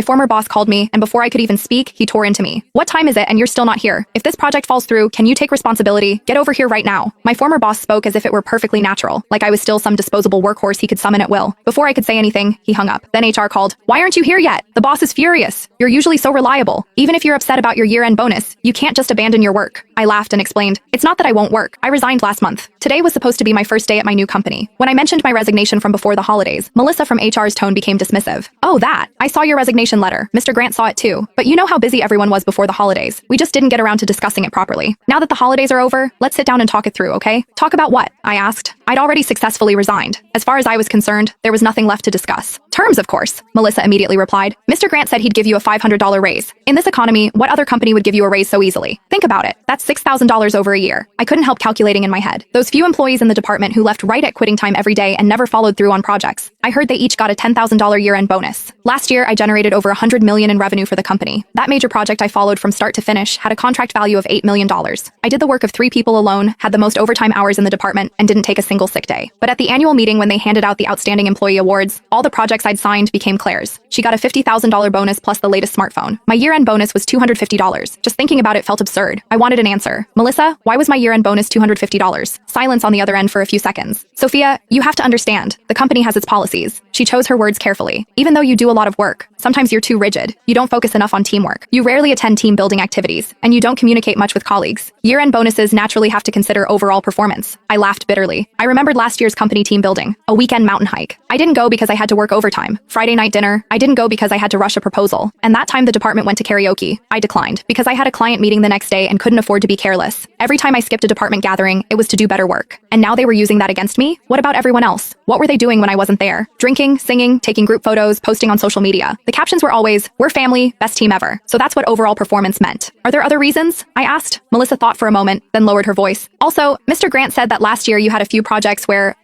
My former boss called me, and before I could even speak, he tore into me. What time is it and you're still not here? If this project falls through, can you take responsibility? Get over here right now. My former boss spoke as if it were perfectly natural, like I was still some disposable workhorse he could summon at will. Before I could say anything, he hung up. Then HR called. Why aren't you here yet? The boss is furious. You're usually so reliable. Even if you're upset about your year-end bonus, you can't just abandon your work. I laughed and explained. It's not that I won't work. I resigned last month. Today was supposed to be my first day at my new company. When I mentioned my resignation from before the holidays, Melissa from HR's tone became dismissive. Oh, that. I saw your resignation letter. Mr. Grant saw it too. But you know how busy everyone was before the holidays. We just didn't get around to discussing it properly. Now that the holidays are over, let's sit down and talk it through, okay? Talk about what? I asked. I'd already successfully resigned. As far as I was concerned, there was nothing left to discuss. Terms, of course, Melissa immediately replied. Mr. Grant said he'd give you a $500 raise. In this economy, what other company would give you a raise so easily? Think about it. That's $6,000 over a year. I couldn't help calculating in my head. Those few employees in the department who left right at quitting time every day and never followed through on projects. I heard they each got a $10,000 year-end bonus. Last year, I generated over $100 million in revenue for the company. That major project I followed from start to finish had a contract value of $8 million. I did the work of 3 people alone, had the most overtime hours in the department, and didn't take a single sick day. But at the annual meeting when they handed out the Outstanding Employee Awards, all the projects I'd signed became Claire's. She got a $50,000 bonus plus the latest smartphone. My year-end bonus was $250. Just thinking about it felt absurd. I wanted an answer. Melissa, why was my year-end bonus $250? Silence on the other end for a few seconds. Sophia, you have to understand. The company has its policies. She chose her words carefully. Even though you do a lot of work, sometimes you're too rigid. You don't focus enough on teamwork. You rarely attend team-building activities, and you don't communicate much with colleagues. Year-end bonuses naturally have to consider overall performance. I laughed bitterly. I remembered last year's company team building, a weekend mountain hike. I didn't go because I had to work overtime. Friday night dinner, I didn't go because I had to rush a proposal. And that time the department went to karaoke. I declined because I had a client meeting the next day and couldn't afford to be careless. Every time I skipped a department gathering, it was to do better work. And now they were using that against me? What about everyone else? What were they doing when I wasn't there? Drinking, singing, taking group photos, posting on social media. The captions were always, "We're family, best team ever." So that's what overall performance meant. Are there other reasons? I asked. Melissa thought for a moment, then lowered her voice. Also, Mr. Grant said that last year you had a few projects where,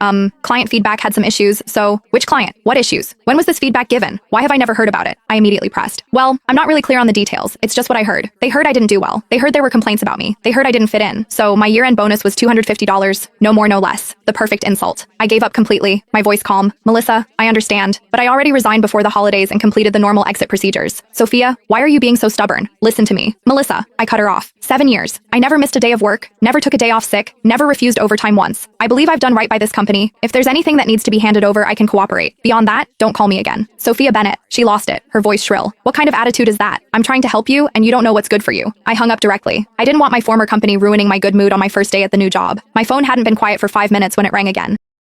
client feedback had some issues. So, which client? What issues? When was this feedback given? Why have I never heard about it? I immediately pressed. Well, I'm not really clear on the details. It's just what I heard. They heard I didn't do well. They heard there were complaints about me. They heard I didn't fit in. So my year-end bonus was $250, no more, no less. The perfect insult. I gave up completely, my voice calm. Melissa, I understand, but I already resigned before the holidays and completed the normal exit procedures. Sophia, why are you being so stubborn? Listen to me. Melissa, I cut her off. 7 years. I never missed a day of work, never took a day off sick, never refused overtime once. I believe I've done right by this company. If there's anything that needs to be handed over, I can cooperate. Beyond that, don't call me again. Sophia Bennett. She lost it, her voice shrill. What kind of attitude is that? I'm trying to help you, and you don't know what's good for you. I hung up directly. I didn't want my former company ruining my good mood on my first day at the new job. My phone hadn't been quiet for 5 minutes when it rang again.